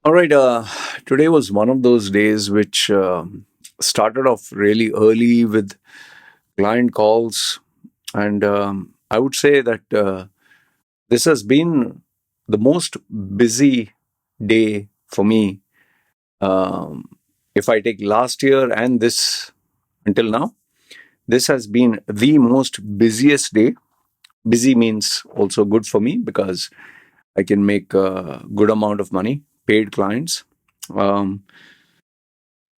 All right. Today was one of those days which started off really early with client calls. And I would say that this has been the most busy day for me. If I take last year and this until now, this has been the most busiest day. Busy means also good for me because I can make a good amount of money, paid clients. Um,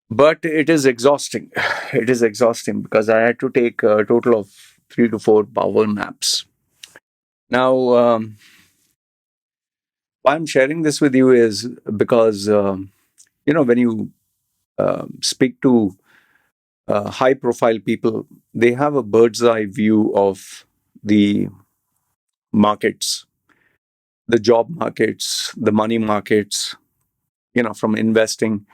but it is exhausting. It is exhausting because I had to take a total of 3 to 4 power naps. Now, why I'm sharing this with you is because when you speak to high-profile people, they have a bird's eye view of the markets, the job markets, the money markets. From investing,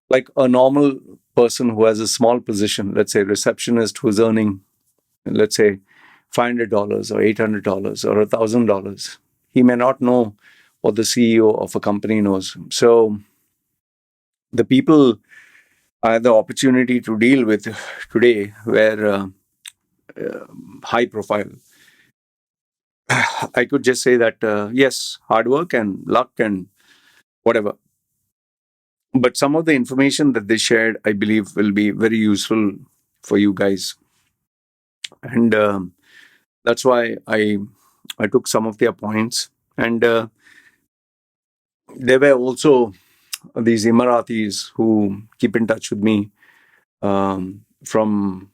like a normal person who has a small position, let's say receptionist who's earning, let's say $500 or $800 or $1,000, he may not know what the CEO of a company knows. So the people I had the opportunity to deal with today were high profile. I could just say that yes, hard work and luck and whatever. But some of the information that they shared, I believe, will be very useful for you guys, and that's why I took some of their points. And there were also these Emiratis who keep in touch with me from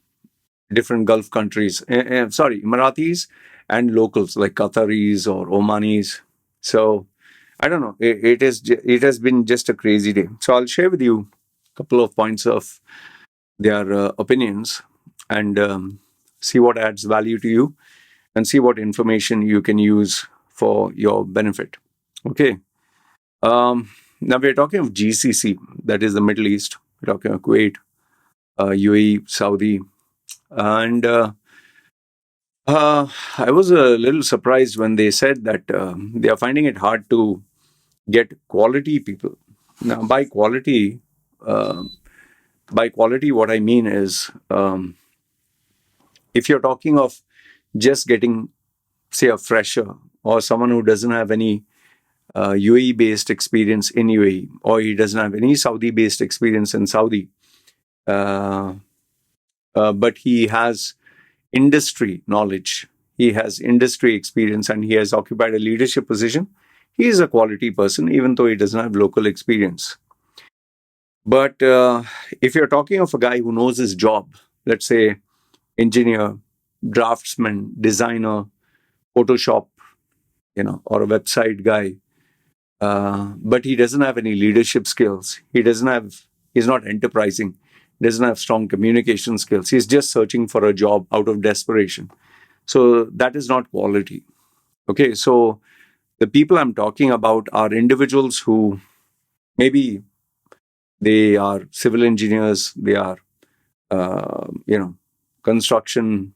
different Gulf countries. Sorry, Emiratis and locals like Qataris or Omanis. So I don't know. It has been just a crazy day. So I'll share with you a couple of points of their opinions and see what adds value to you and see what information you can use for your benefit. Okay. Now we're talking of GCC, that is the Middle East. We're talking of Kuwait, UAE, Saudi, and I was a little surprised when they said that they are finding it hard to get quality people. Now, uh, by quality, what I mean is, if you're talking of just getting, say, a fresher or someone who doesn't have any UAE based experience in UAE, or he doesn't have any Saudi based experience in Saudi, uh, but he has industry knowledge, he has industry experience, and he has occupied a leadership position, he is a quality person, even though he doesn't have local experience. But if you're talking of a guy who knows his job, let's say engineer, draftsman, designer, Photoshop, or a website guy, but he doesn't have any leadership skills. He's not enterprising, doesn't have strong communication skills. He's just searching for a job out of desperation. So that is not quality. Okay, so the people I'm talking about are individuals who maybe they are civil engineers, they are, construction,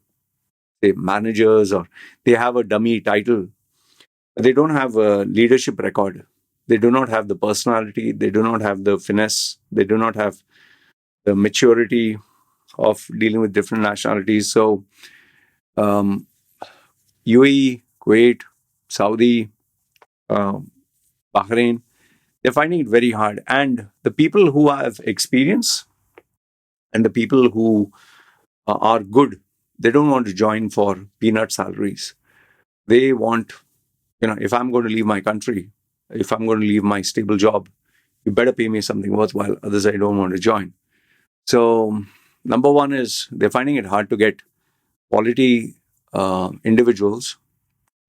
say, managers, or they have a dummy title. They don't have a leadership record. They do not have the personality. They do not have the finesse. They do not have the maturity of dealing with different nationalities. So, um, UAE, Kuwait, Saudi, uh, Bahrain, they're finding it very hard. And the people who have experience and the people who are good, they don't want to join for peanut salaries. They want, if I'm going to leave my country, if I'm going to leave my stable job, you better pay me something worthwhile. Others, I don't want to join. So, number one is they're finding it hard to get quality individuals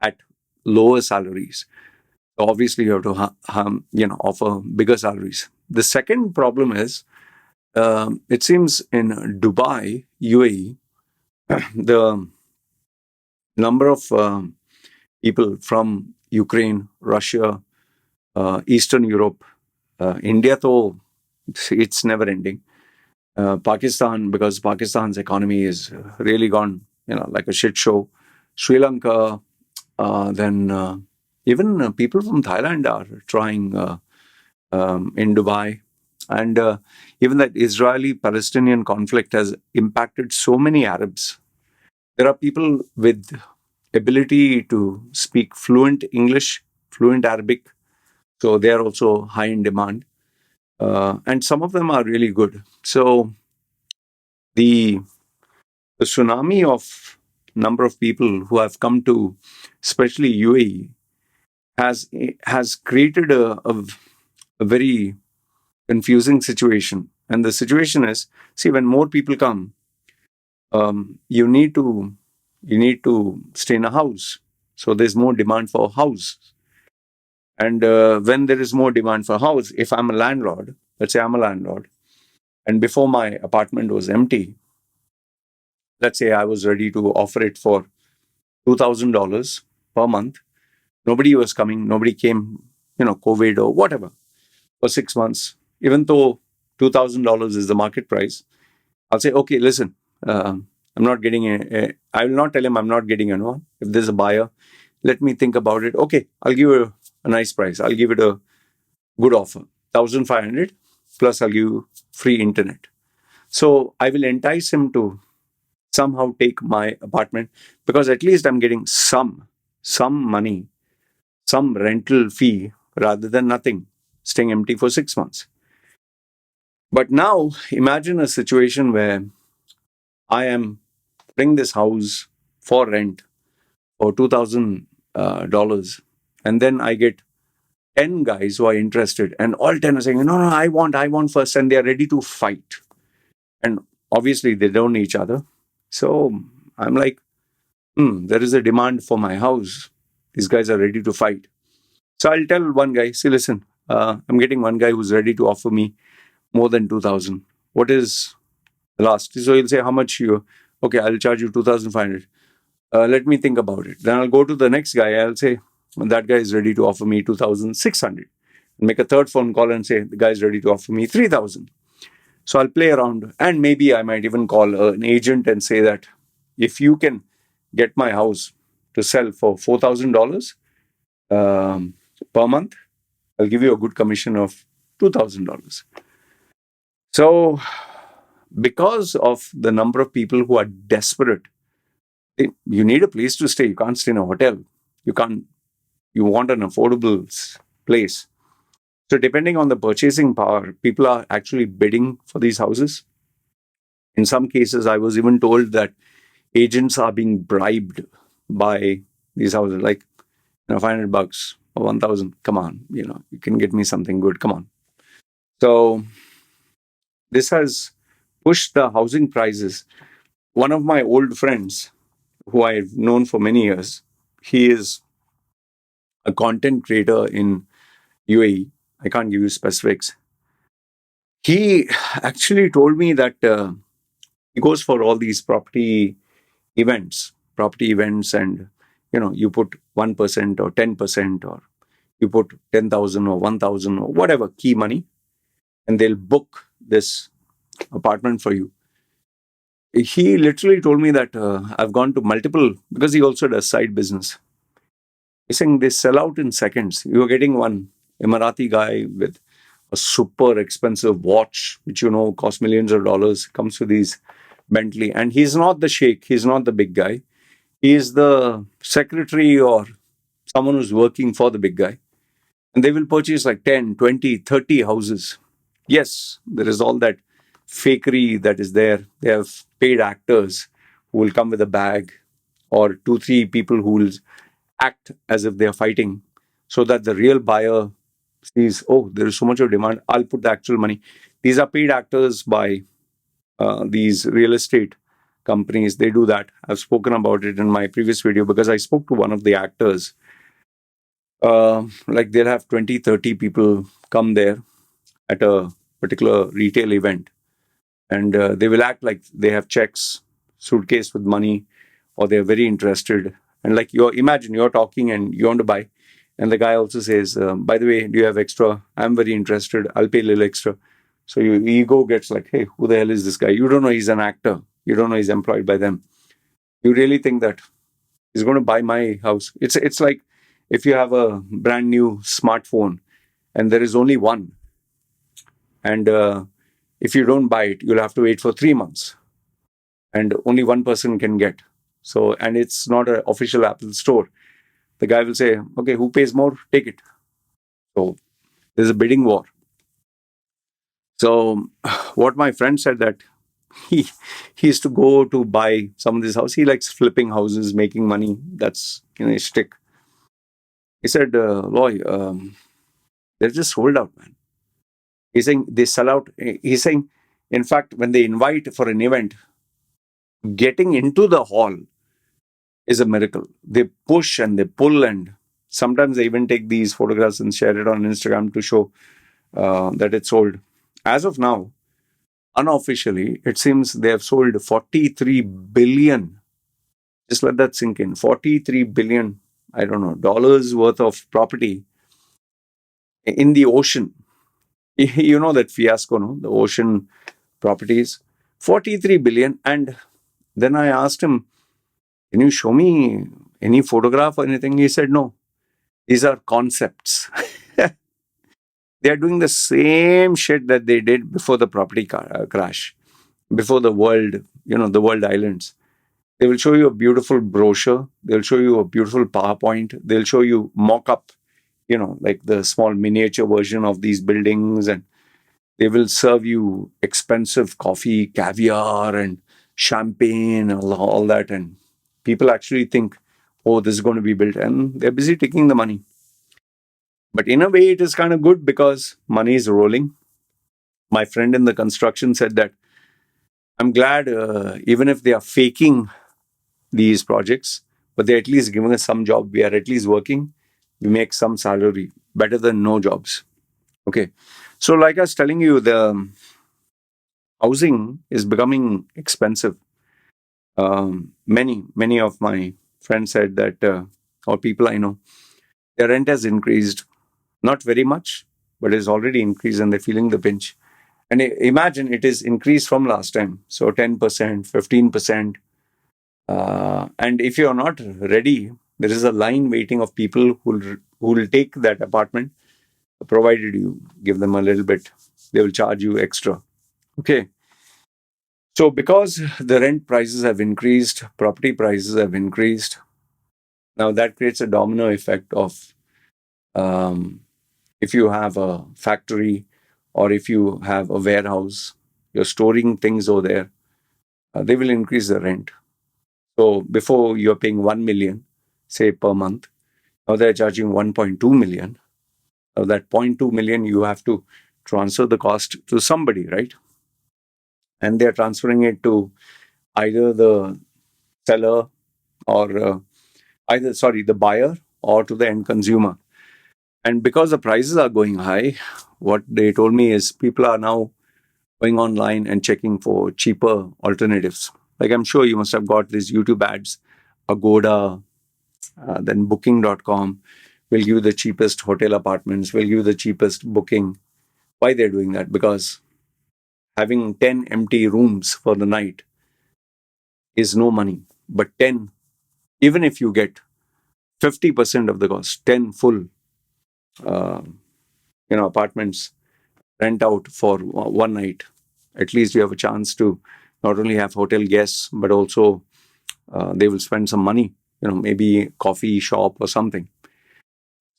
at lower salaries. So obviously, you have to offer bigger salaries. The second problem is, it seems in Dubai, UAE, the number of people from Ukraine, Russia, Eastern Europe, India, though it's never ending. Pakistan, because Pakistan's economy is really gone, like a shit show. Sri Lanka, then even people from Thailand are trying in Dubai. And even that Israeli-Palestinian conflict has impacted so many Arabs. There are people with ability to speak fluent English, fluent Arabic, so they are also high in demand. And some of them are really good. So the, the tsunami of number of people who have come to, especially UAE, has created a very confusing situation. And the situation is, see, when more people come, you need to stay in a house. So there's more demand for a house. And when there is more demand for a house, if I'm a landlord, let's say I'm a landlord, and before my apartment was empty, let's say I was ready to offer it for $2,000 per month. Nobody was coming. Nobody came. COVID or whatever, for 6 months. Even though $2,000 is the market price, I'll say, okay, listen, I'm not getting I will not tell him I'm not getting anyone. If there's a buyer, let me think about it. Okay, I'll give you a nice price. I'll give it a good offer, 1,500 plus. I'll give you free internet. So I will entice him to somehow take my apartment, because at least I'm getting some money, some rental fee, rather than nothing, staying empty for 6 months. But now imagine a situation where I am putting this house for rent for $2,000, and then I get 10 guys who are interested, and all 10 are saying, no, no, I want first, and they are ready to fight. And obviously, they don't know each other. So I'm like, there is a demand for my house. These guys are ready to fight. So I'll tell one guy, see, listen, I'm getting one guy who's ready to offer me more than 2,000. What is the last? So he'll say, how much you? Okay, I'll charge you 2,500. Let me think about it. Then I'll go to the next guy. I'll say, that guy is ready to offer me 2,600. Make a third phone call and say, the guy is ready to offer me 3,000. So I'll play around, and maybe I might even call an agent and say that if you can get my house to sell for $4,000 per month, I'll give you a good commission of $2,000. So, because of the number of people who are desperate, you need a place to stay. You can't stay in a hotel. You can't. You want an affordable place. So, depending on the purchasing power, people are actually bidding for these houses. In some cases, I was even told that agents are being bribed by these houses, like, $500 or 1,000. Come on, you can get me something good. Come on. So this has pushed the housing prices. One of my old friends, who I've known for many years, he is a content creator in UAE. I can't give you specifics. He actually told me that he goes for all these property events, and you put 1% or 10%, or you put 10,000 or 1,000 or whatever key money, and they'll book this apartment for you. He literally told me that I've gone to multiple, because he also does side business. He's saying they sell out in seconds. You're getting one Emirati guy with a super expensive watch, which costs millions of dollars, comes with these Bentley, and he's not the sheikh, he's not the big guy. He is the secretary or someone who's working for the big guy. And they will purchase like 10, 20, 30 houses. Yes, there is all that fakery that is there. They have paid actors who will come with a bag, or 2, 3 people who will act as if they are fighting, so that the real buyer sees, oh, there is so much of demand, I'll put the actual money. These are paid actors by these real estate companies. They do that. I've spoken about it in my previous video, because I spoke to one of the actors. Like, they'll have 20, 30 people come there at a particular retail event, and they will act like they have checks, suitcase with money, or they're very interested. And like, imagine you're talking and you want to buy, and the guy also says, by the way, do you have extra? I'm very interested. I'll pay a little extra. So your ego gets like, hey, who the hell is this guy? You don't know he's an actor. You don't know he's employed by them. You really think that he's going to buy my house? It's like if you have a brand new smartphone and there is only one, And if you don't buy it, you'll have to wait for 3 months, and only one person can get. So, and it's not an official Apple store. The guy will say, okay, who pays more? Take it. So there's a bidding war. So what my friend said that he he used to go to buy some of this house. He likes flipping houses, making money. That's his stick. He said, Loy, they're just sold out, man. He's saying they sell out. He's saying, in fact, when they invite for an event, getting into the hall is a miracle. They push and they pull, and sometimes they even take these photographs and share it on Instagram to show that it's sold. As of now, unofficially, it seems they have sold 43 billion. Just let that sink in. 43 billion, I don't know, dollars worth of property in the ocean. You know that fiasco, no? The ocean properties. 43 billion. And then I asked him, can you show me any photograph or anything? He said, no, these are concepts. They are doing the same shit that they did before the property crash, before the world, the world islands. They will show you a beautiful brochure. They'll show you a beautiful PowerPoint. They'll show you mock up, like the small miniature version of these buildings. And they will serve you expensive coffee, caviar, and champagne, all that. And people actually think, oh, this is going to be built. And they're busy taking the money. But in a way, it is kind of good because money is rolling. My friend in the construction said that I'm glad, even if they are faking these projects, but they're at least giving us some job. We are at least working. We make some salary, better than no jobs. Okay. So, like I was telling you, the housing is becoming expensive. Many of my friends said that, or people I know, their rent has increased. Not very much, but it's already increased and they're feeling the pinch. And imagine it is increased from last time. So 10%, 15%. And if you're not ready, there is a line waiting of people who will take that apartment, provided you give them a little bit. They will charge you extra. Okay. So because the rent prices have increased, property prices have increased, now that creates a domino effect of um, if you have a factory or if you have a warehouse, you're storing things over there, they will increase the rent. So before you're paying 1 million, say per month, now they're charging 1.2 million. Now that 0.2 million, you have to transfer the cost to somebody, right? And they're transferring it to either the seller or the buyer or to the end consumer. And because the prices are going high, what they told me is people are now going online and checking for cheaper alternatives. Like I'm sure you must have got these YouTube ads, Agoda, then Booking.com will give you the cheapest hotel apartments, will give you the cheapest booking. Why they're doing that? Because having 10 empty rooms for the night is no money. But 10, even if you get 50% of the cost, 10 full uh, apartments rent out for one night, at least you have a chance to not only have hotel guests, but also they will spend some money, maybe coffee shop or something.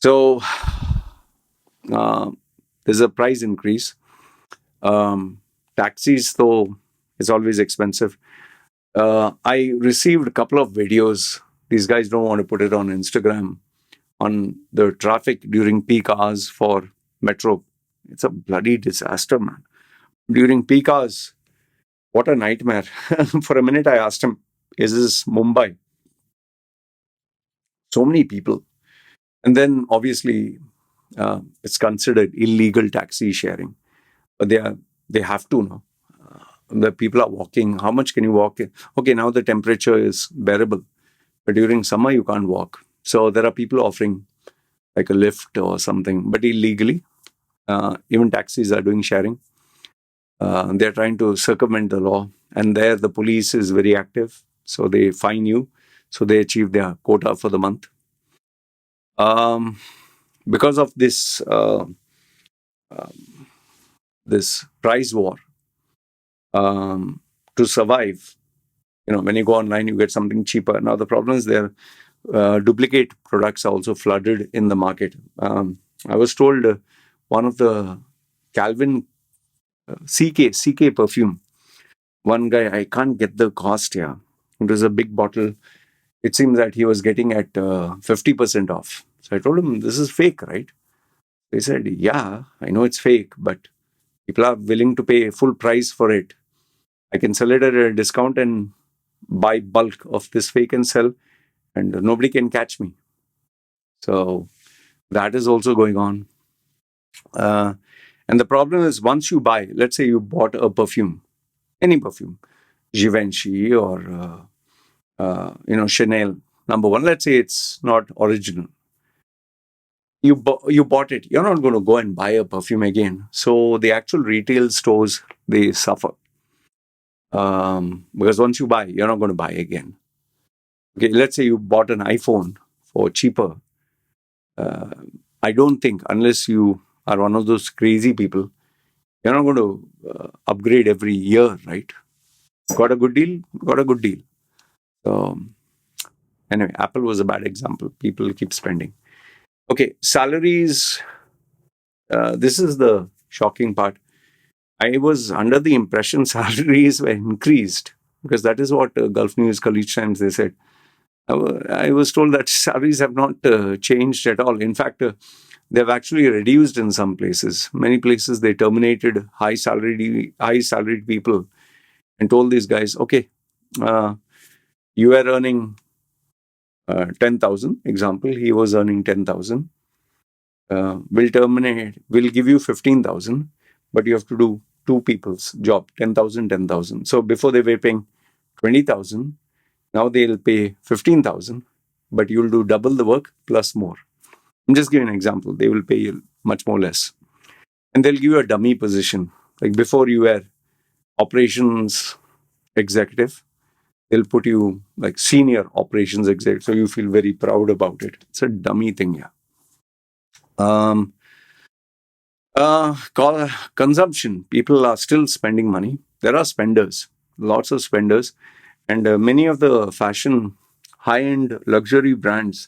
So there's a price increase. Taxis, though, is always expensive. I received a couple of videos. These guys don't want to put it on Instagram on the traffic during peak hours for metro. It's a bloody disaster, man. During peak hours, what a nightmare. For a minute, I asked him, is this Mumbai? So many people. And then obviously, it's considered illegal taxi sharing. But they have to know. The people are walking. How much can you walk? Okay, now the temperature is bearable. But during summer, you can't walk. So there are people offering like a lift or something, but illegally. Even taxis are doing sharing. They're trying to circumvent the law. And there the police is very active. So they fine you. So they achieve their quota for the month. Because of this this price war to survive. When you go online, you get something cheaper. Now the problem is there duplicate products are also flooded in the market. I was told one of the Calvin CK perfume. One guy, I can't get the cost here. It was a big bottle. It seems that he was getting at 50% off. So I told him, this is fake, right? He said, yeah, I know it's fake, but people are willing to pay full price for it. I can sell it at a discount and buy bulk of this fake and sell, and nobody can catch me. So that is also going on. Uh, and the problem is, once you buy, let's say you bought a perfume, any perfume, Givenchy or Chanel number one. Let's say it's not original. You bought it. You're not going to go and buy a perfume again. So the actual retail stores, they suffer because once you buy, you're not going to buy again. Okay, let's say you bought an iPhone for cheaper. Uh, I don't think, unless you are one of those crazy people, you're not going to upgrade every year, right? Got a good deal? Got a good deal. So, anyway, Apple was a bad example. People keep spending. Okay, salaries. This is the shocking part. I was under the impression salaries were increased because that is what Gulf News, College Times, they said. I was told that salaries have not changed at all. In fact, they've actually reduced in some places. Many places they terminated high salaried people and told these guys, okay, you are earning 10,000. Example, he was earning 10,000. We'll give you 15,000, but you have to do two people's job, 10,000, 10,000. So before they were paying 20,000, now they'll pay 15,000, but you'll do double the work plus more. I'm just giving an example. They will pay you much more less. And they'll give you a dummy position. Like before you were operations executive, they'll put you like senior operations executive. So you feel very proud about it. It's a dummy thing, yeah. Um, Consumption. People are still spending money. There are spenders, lots of spenders. And many of the fashion, high-end luxury brands,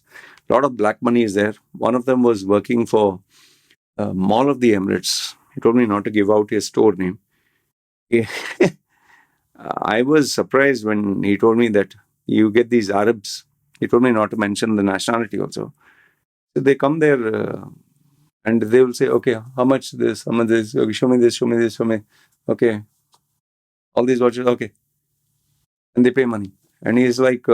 a lot of black money is there. One of them was working for Mall of the Emirates. He told me not to give out his store name. I was surprised when he told me that you get these Arabs. He told me not to mention the nationality also. So they come there and they will say, okay, how much this, how much this, okay, show me this, show me this, show me. Okay, all these watches, okay. And they pay money. And he's like,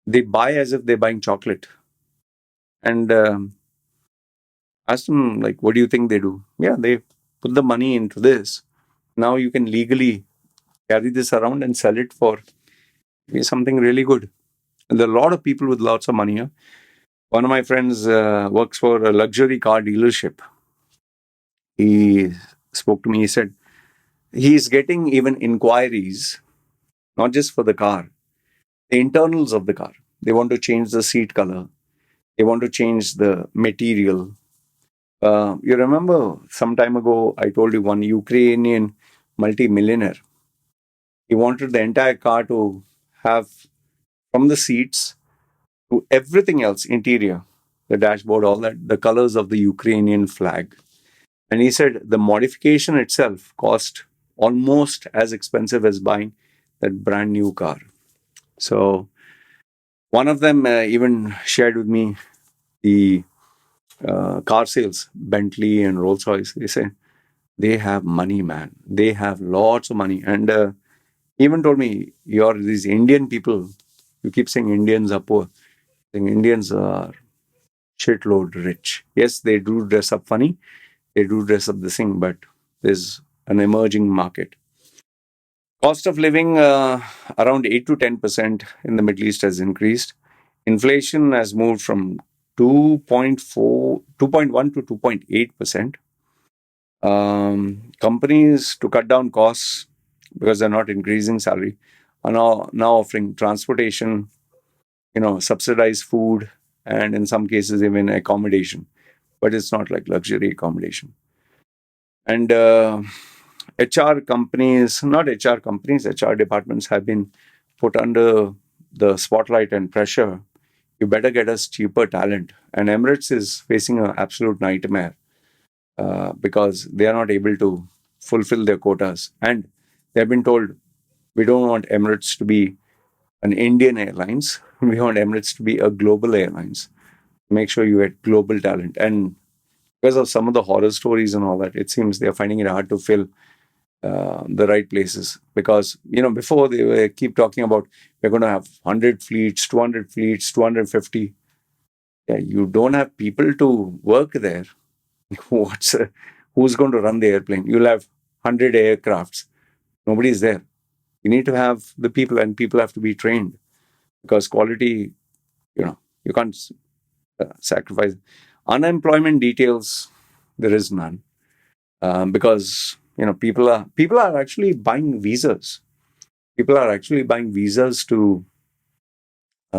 they buy as if they're buying chocolate. And asked him, like, what do you think they do? Yeah, they put the money into this. Now you can legally carry this around and sell it for something really good. And there are a lot of people with lots of money. Huh? One of my friends works for a luxury car dealership. He spoke to me. He said he's getting even inquiries, not just for the car, the internals of the car. They want to change the seat color. They want to change the material. You remember some time ago, I told you one Ukrainian multi-millionaire. He wanted the entire car to have, from the seats to everything else, interior, the dashboard, all that, the colors of the Ukrainian flag. And he said the modification itself cost almost as expensive as buying that brand new car. So one of them even shared with me the car sales, Bentley and Rolls Royce. They said they have money, man. They have lots of money. And even told me, you're these Indian people, you keep saying Indians are poor. I think Indians are shitload rich. Yes, they do dress up funny. They do dress up the thing, but there's an emerging market. Cost of living around 8 to 10% in the Middle East has increased. Inflation has moved from 2.1 to 2.8%. Companies, to cut down costs because they're not increasing salary, are now offering transportation, subsidized food, and in some cases even accommodation. But it's not like luxury accommodation. And HR companies, not HR companies, HR departments have been put under the spotlight and pressure. You better get us cheaper talent. And Emirates is facing an absolute nightmare because they are not able to fulfill their quotas. And they've been told, we don't want Emirates to be an Indian airlines. We want Emirates to be a global airlines. Make sure you get global talent. And because of some of the horror stories and all that, it seems they're finding it hard to fill the right places. Because, before they were keep talking about we're going to have 100 fleets, 200 fleets, 250. Yeah, you don't have people to work there. What's who's going to run the airplane? You'll have 100 aircrafts. Nobody's there. You need to have the people, and people have to be trained because quality, you can't sacrifice. Unemployment details, there is none because people are actually buying visas. People are actually buying visas to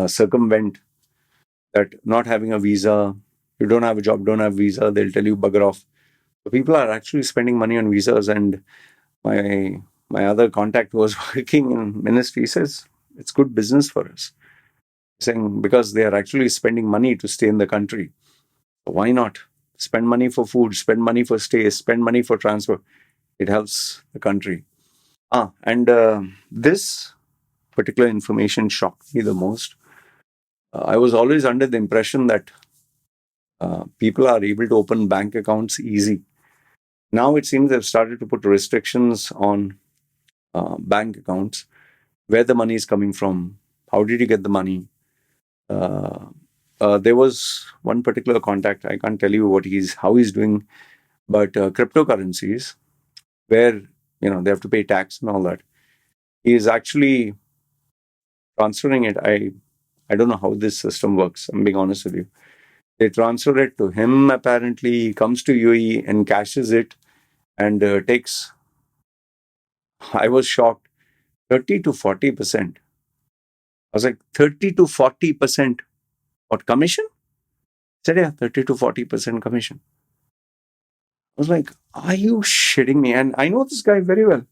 circumvent that not having a visa. You don't have a job, don't have visa. They'll tell you bugger off. So people are actually spending money on visas. And my other contact who was working in ministry says it's good business for us. Saying because they are actually spending money to stay in the country. So why not spend money for food, spend money for stay, spend money for transport? It helps the country. And this particular information shocked me the most. I was always under the impression that people are able to open bank accounts easy. Now it seems they've started to put restrictions on bank accounts, where the money is coming from, how did you get the money. There was one particular contact, I can't tell you how he's doing, but cryptocurrencies, where they have to pay tax and all that. He is actually transferring it. I don't know how this system works. I'm being honest with you. They transfer it to him. Apparently, he comes to UAE and cashes it and takes. I was shocked. 30 to 40%. I was like, 30 to 40%. What commission? I said, yeah, 30 to 40% commission. I was like, are you shitting me? And I know this guy very well.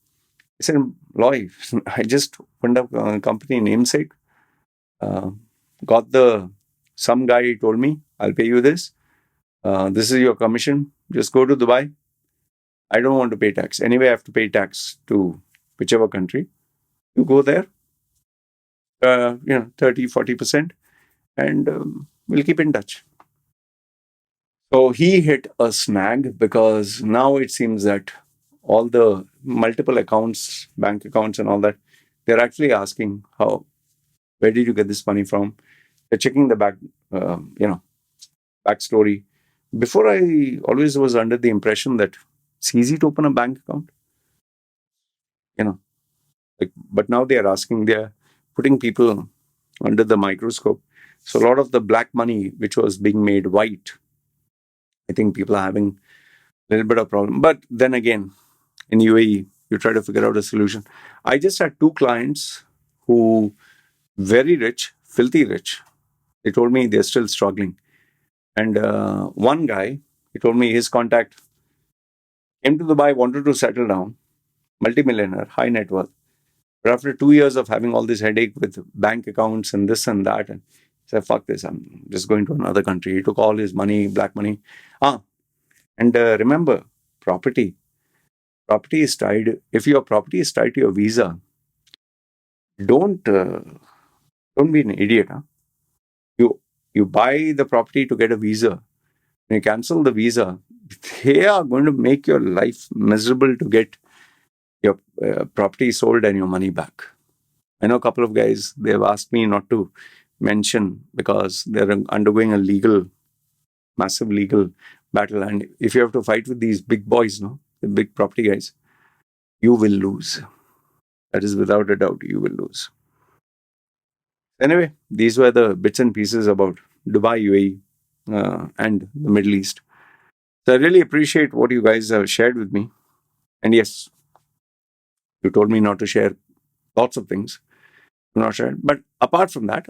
He said, Loy, I just opened up a company namesake. Uh, got some guy told me, I'll pay you this. This is your commission. Just go to Dubai. I don't want to pay tax. Anyway, I have to pay tax to whichever country. You go there, 30, 40%, and we'll keep in touch. So he hit a snag because now it seems that all the multiple accounts, bank accounts, and all that, they're actually asking where did you get this money from? They're checking the backstory. Before, I always was under the impression that it's easy to open a bank account, but now they're putting people under the microscope. So a lot of the black money, which was being made white, I think people are having a little bit of problem. But then again, in UAE, you try to figure out a solution. I just had two clients who very rich, filthy rich. They told me they're still struggling. And one guy, he told me his contact came to Dubai, wanted to settle down, multimillionaire, high net worth. But after 2 years of having all this headache with bank accounts and this and that, and he said, fuck this, I'm just going to another country. He took all his money, black money. And remember, property. Property is tied. If your property is tied to your visa, don't be an idiot. Huh? You buy the property to get a visa. When you cancel the visa, they are going to make your life miserable to get your property sold and your money back. I know a couple of guys, they've asked me not to mention because they're undergoing a massive legal battle. And if you have to fight with these big boys, the big property guys, you will lose. That is without a doubt, you will lose. Anyway, these were the bits and pieces about Dubai, UAE, and the Middle East. So I really appreciate what you guys have shared with me. And yes, you told me not to share lots of things. I'm not sure. But apart from that,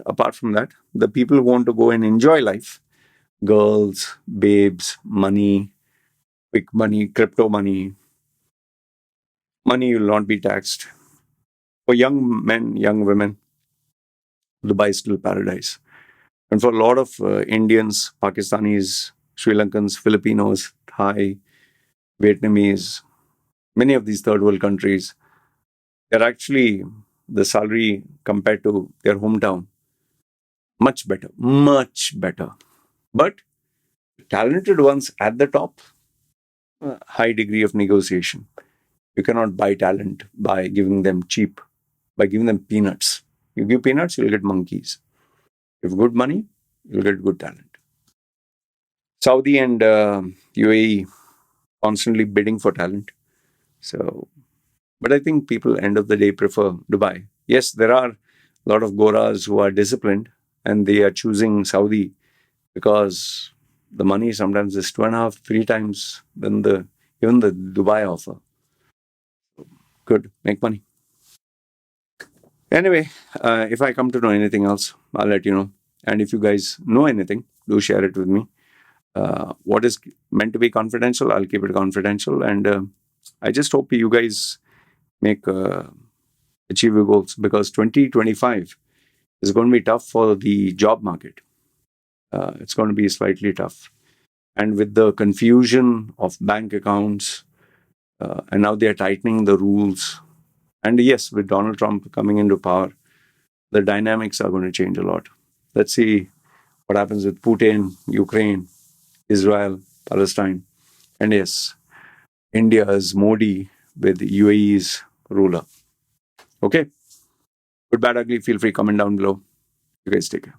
the people who want to go and enjoy life, girls, babes, money, quick money, crypto money, money will not be taxed. For young men, young women, Dubai is still paradise. And for a lot of Indians, Pakistanis, Sri Lankans, Filipinos, Thai, Vietnamese, many of these third world countries, they're actually the salary compared to their hometown much better, much better. But talented ones at the top, high degree of negotiation. You cannot buy talent by giving them cheap, by giving them peanuts. You give peanuts, you'll get monkeys. If good money, you'll get good talent. Saudi and UAE constantly bidding for talent. So, but I think people end of the day prefer Dubai. Yes, there are a lot of Goras who are disciplined and they are choosing Saudi because the money sometimes is 2.5, 3 times than the even the Dubai offer. Good, make money. Anyway, if I come to know anything else, I'll let you know. And if you guys know anything, do share it with me. What is meant to be confidential, I'll keep it confidential. And I just hope you guys make achieve your goals because 2025 is going to be tough for the job market. It's going to be slightly tough. And with the confusion of bank accounts, and now they are tightening the rules. And yes, with Donald Trump coming into power, the dynamics are going to change a lot. Let's see what happens with Putin, Ukraine, Israel, Palestine, and yes, India's Modi with UAE's ruler. Okay, good, bad, ugly. Feel free comment down below. You guys take care.